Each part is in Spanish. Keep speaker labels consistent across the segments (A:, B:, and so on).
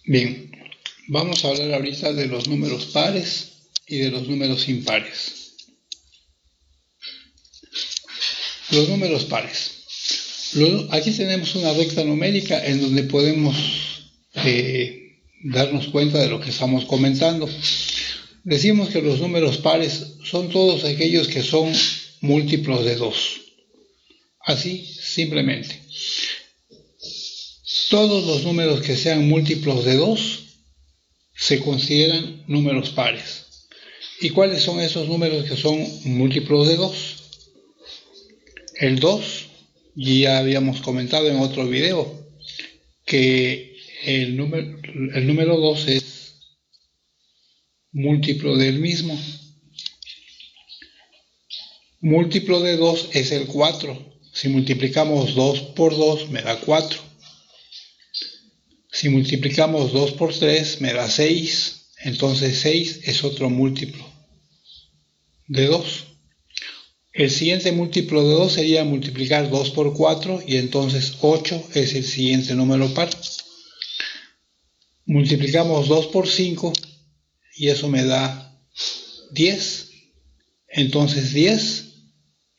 A: Bien, vamos a hablar ahorita de los números pares y de los números impares. Los números pares. Aquí tenemos una recta numérica en donde podemos darnos cuenta de lo que estamos comentando. Decimos que los números pares son todos aquellos que son múltiplos de 2. Así, simplemente. Todos los números que sean múltiplos de 2 se consideran números pares. ¿Y cuáles son esos números que son múltiplos de 2? El 2, ya habíamos comentado en otro video, que el número 2 es múltiplo del mismo. Múltiplo de 2 es el 4. Si multiplicamos 2 por 2 me da 4. Si multiplicamos 2 por 3 me da 6. Entonces 6 es otro múltiplo de 2. El siguiente múltiplo de 2 sería multiplicar 2 por 4 y entonces 8 es el siguiente número par. Multiplicamos 2 por 5 y eso me da 10. Entonces 10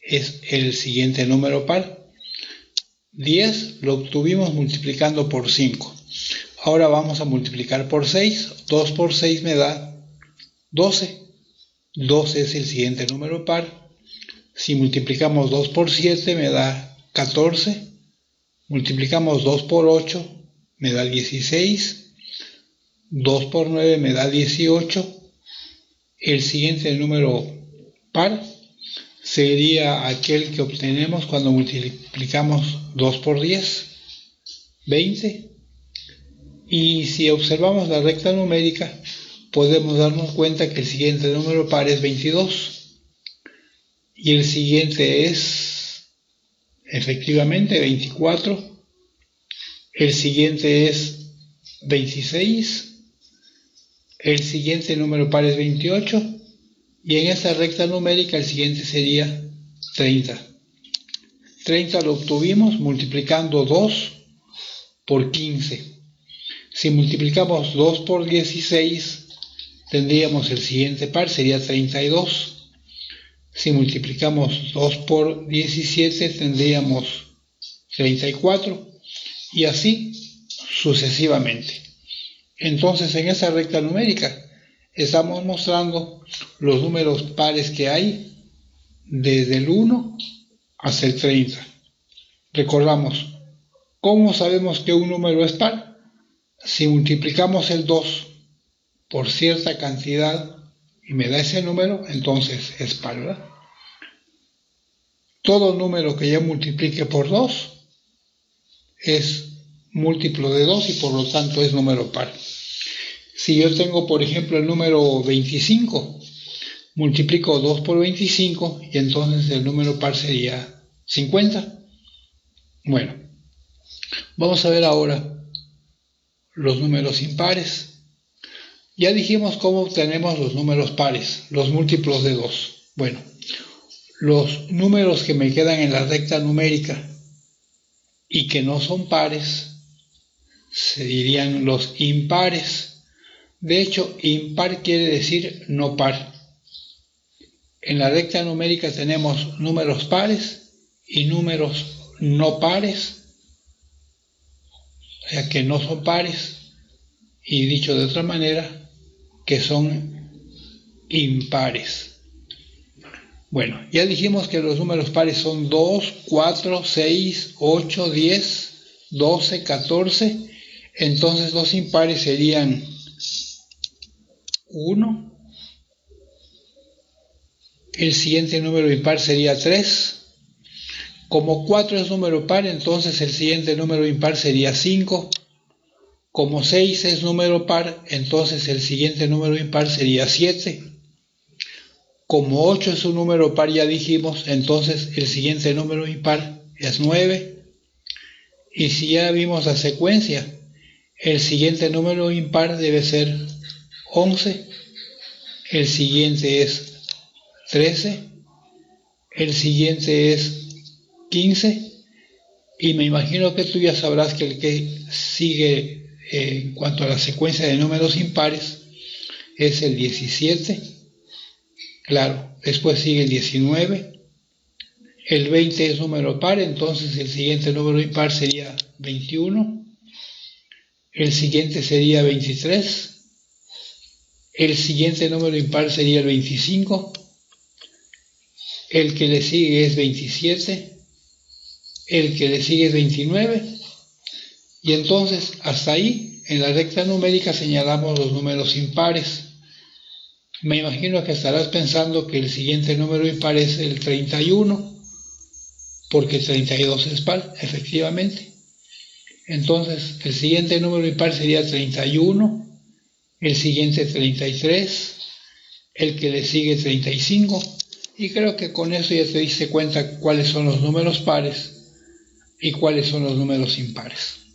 A: es el siguiente número par. 10 lo obtuvimos multiplicando por 5. Ahora vamos a multiplicar por 6. 2 por 6 me da 12. 12 es el siguiente número par. Si multiplicamos 2 por 7 me da 14. Multiplicamos 2 por 8 me da 16. 2 por 9 me da 18. El siguiente número par sería aquel que obtenemos cuando multiplicamos 2 por 10, 20. Y si observamos la recta numérica, podemos darnos cuenta que el siguiente número par es 22. Y el siguiente es, efectivamente, 24. El siguiente es 26. El siguiente número par es 28. Y en esta recta numérica el siguiente sería 30. 30 lo obtuvimos multiplicando 2 por 15. Si multiplicamos 2 por 16, tendríamos el siguiente par, sería 32. Si multiplicamos 2 por 17, tendríamos 34. Y así sucesivamente. Entonces, en esa recta numérica estamos mostrando los números pares que hay desde el 1 hasta el 30. Recordamos, ¿cómo sabemos que un número es par? Si multiplicamos el 2 por cierta cantidad y me da ese número, entonces es par, ¿verdad? Todo número que yo multiplique por 2 es múltiplo de 2 y por lo tanto es número par. Si yo tengo, por ejemplo, el número 25, multiplico 2 por 25 y entonces el número par sería 50. Bueno, vamos a ver ahora los números impares. Ya dijimos cómo obtenemos los números pares, los múltiplos de 2. Bueno, los números que me quedan en la recta numérica y que no son pares se dirían los impares. De hecho, impar quiere decir no par. En la recta numérica tenemos números pares y números no pares, o sea que no son pares, y dicho de otra manera, que son impares. Bueno, ya dijimos que los números pares son 2, 4, 6, 8, 10, 12, 14. Entonces los impares serían 1. El siguiente número impar sería 3. Como 4 es número par, entonces el siguiente número impar sería 5. Como 6 es número par, entonces el siguiente número impar sería 7. Como 8 es un número par, ya dijimos, entonces el siguiente número impar es 9. Y si ya vimos la secuencia, el siguiente número impar debe ser 11. El siguiente es 13. El siguiente es 15. Y me imagino que tú ya sabrás que el que sigue en cuanto a la secuencia de números impares es el 17, claro, después sigue el 19, el 20 es número par, entonces el siguiente número impar sería 21, el siguiente sería 23, el siguiente número impar sería el 25, el que le sigue es 27, el que le sigue es 29, y entonces hasta ahí en la recta numérica señalamos los números impares. Me imagino que estarás pensando que el siguiente número impar es el 31, porque 32 es par, efectivamente. Entonces el siguiente número impar sería 31, el siguiente 33, el que le sigue 35, y creo que con eso ya te diste cuenta cuáles son los números pares y cuáles son los números impares.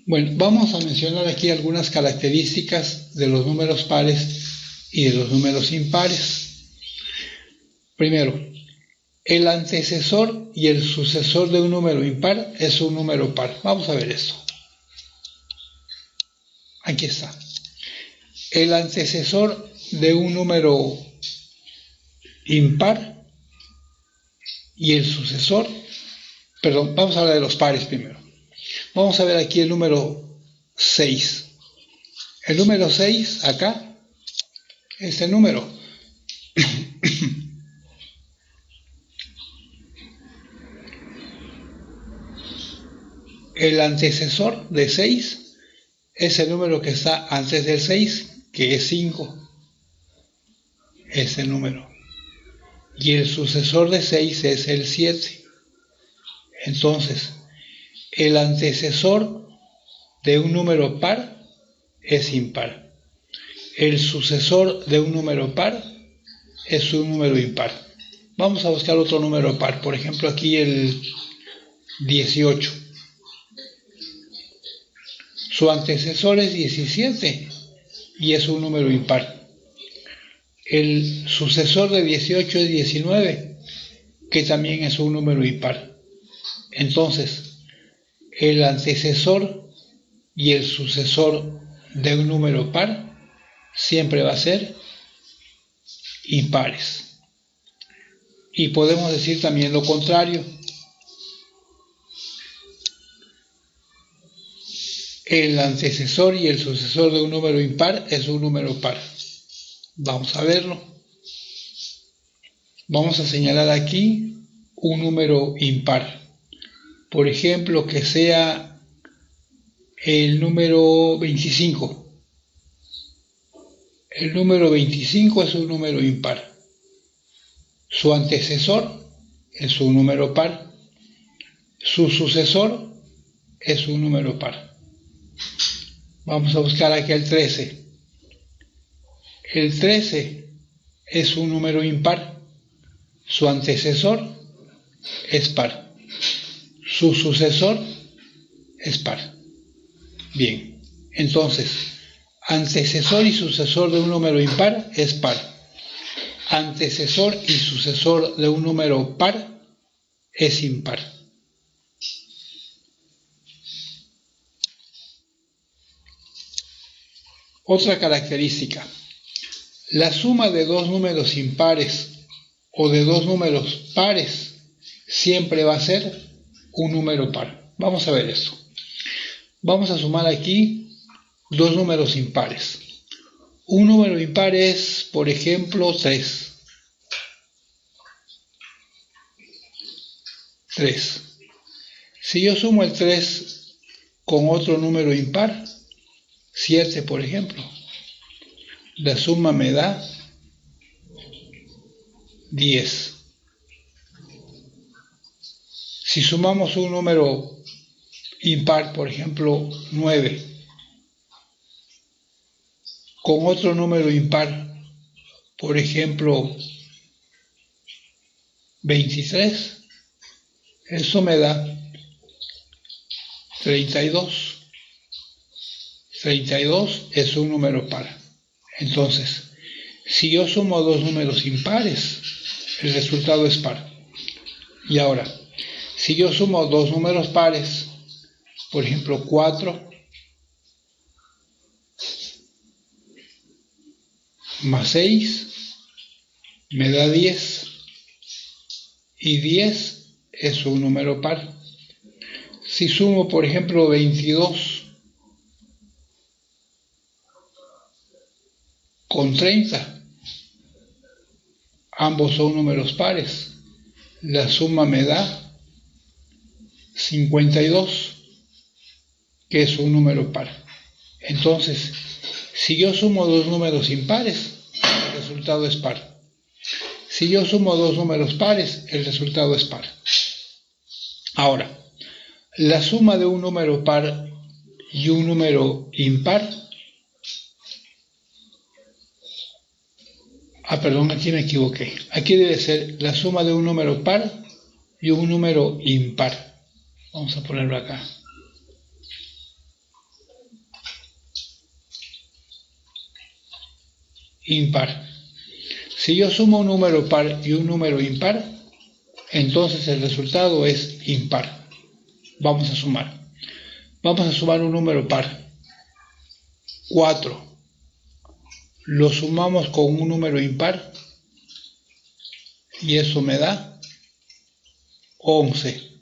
A: Bueno, vamos a mencionar aquí algunas características de los números pares y de los números impares. Primero, el antecesor y el sucesor de un número impar es un número par. Vamos a ver esto. Aquí está. El antecesor de un número impar y el sucesor, perdón, vamos a hablar de los pares primero. Vamos a ver aquí el número 6. El número 6, acá, este número. El antecesor de 6 es el número que está antes del 6, que es 5. Ese número. Y el sucesor de 6 es el 7. Entonces, el antecesor de un número par es impar. El sucesor de un número par es un número impar. Vamos a buscar otro número par. Por ejemplo, aquí el 18. Su antecesor es 17 y es un número impar. El sucesor de 18 es 19, que también es un número impar. Entonces, el antecesor y el sucesor de un número par siempre va a ser impares. Y podemos decir también lo contrario. El antecesor y el sucesor de un número impar es un número par. Vamos a verlo. Vamos a señalar aquí un número impar. Por ejemplo, que sea el número 25. El número 25 es un número impar. Su antecesor es un número par. Su sucesor es un número par. Vamos a buscar aquí el 13. El 13 es un número impar. Su antecesor es par. Su sucesor es par. Bien, entonces, antecesor y sucesor de un número impar es par. Antecesor y sucesor de un número par es impar. Otra característica. La suma de dos números impares o de dos números pares siempre va a ser un número par. Vamos a ver esto. Vamos a sumar aquí dos números impares. Un número impar es, por ejemplo, 3. 3. Si yo sumo el 3 con otro número impar, 7 por ejemplo, la suma me da 10. Si sumamos un número impar, por ejemplo 9, con otro número impar, por ejemplo 23, eso me da 32. 32 es un número par. Entonces, si yo sumo dos números impares, el resultado es par. Y ahora, si yo sumo dos números pares, Por ejemplo, 4 más 6 me da 10 y 10 es un número par. Si sumo, por ejemplo, 22 con 30, ambos son números pares. La suma me da 52, que es un número par. Entonces, si yo sumo dos números impares, el resultado es par. Si yo sumo dos números pares, el resultado es par. Ahora, la suma de un número par y un número impar. Perdón, aquí me equivoqué. Aquí debe ser la suma de un número par y un número impar. Vamos a ponerlo acá. Impar. Si yo sumo un número par y un número impar, entonces el resultado es impar. Vamos a sumar. Vamos a sumar un número par. 4. Lo sumamos con un número impar y eso me da 11.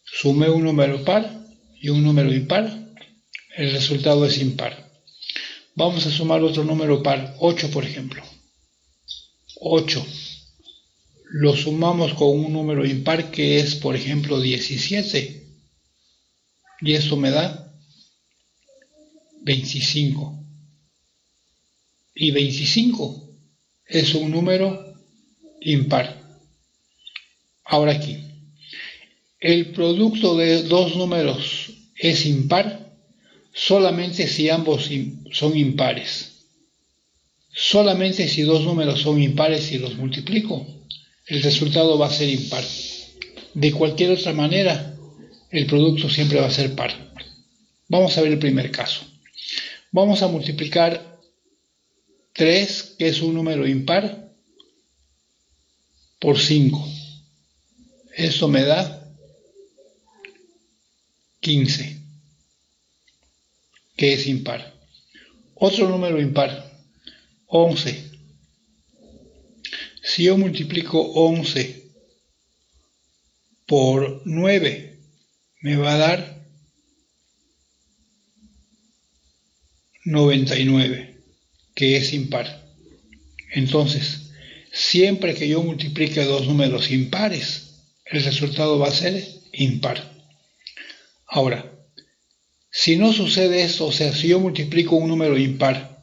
A: Sumé un número par y un número impar, el resultado es impar. Vamos a sumar otro número par, 8 por ejemplo. 8. Lo sumamos con un número impar que es, por ejemplo, 17. Y eso me da 25. Y 25 es un número impar. Ahora aquí, el producto de dos números es impar solamente si ambos son impares. Solamente si dos números son impares y los multiplico, el resultado va a ser impar. De cualquier otra manera, el producto siempre va a ser par. Vamos a ver el primer caso. Vamos a multiplicar 3, que es un número impar, por 5. Eso me da 15, que es impar. Otro número impar, 11. Si yo multiplico 11 por 9, me va a dar 99, que es impar. Entonces, siempre que yo multiplique dos números impares, el resultado va a ser impar. Ahora, si no sucede esto, o sea, si yo multiplico un número impar,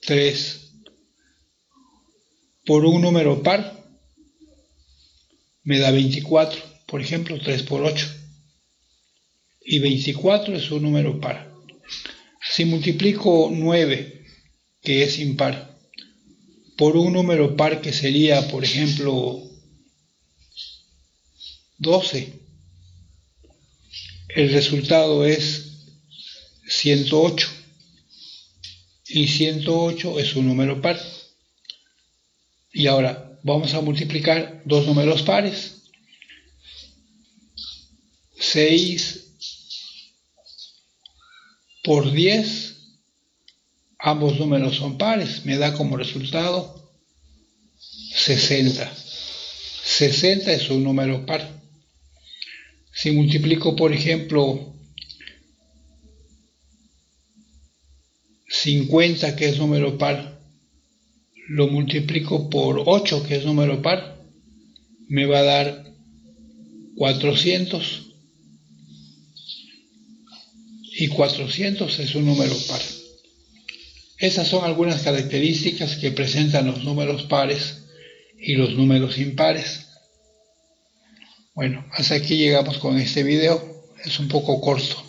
A: 3, por un número par, me da 24, por ejemplo, 3 por 8. Y 24 es un número par. Si multiplico 9, que es impar, por un número par que sería, por ejemplo, 12, el resultado es 108. Y 108 es un número par. Y ahora vamos a multiplicar dos números pares. 6 por 10, ambos números son pares, me da como resultado 60. 60 es un número par. Si multiplico, por ejemplo, 50, que es número par, lo multiplico por 8, que es número par, me va a dar 400. Y 400 es un número par. Esas son algunas características que presentan los números pares y los números impares. Bueno, hasta aquí llegamos con este video. Es un poco corto.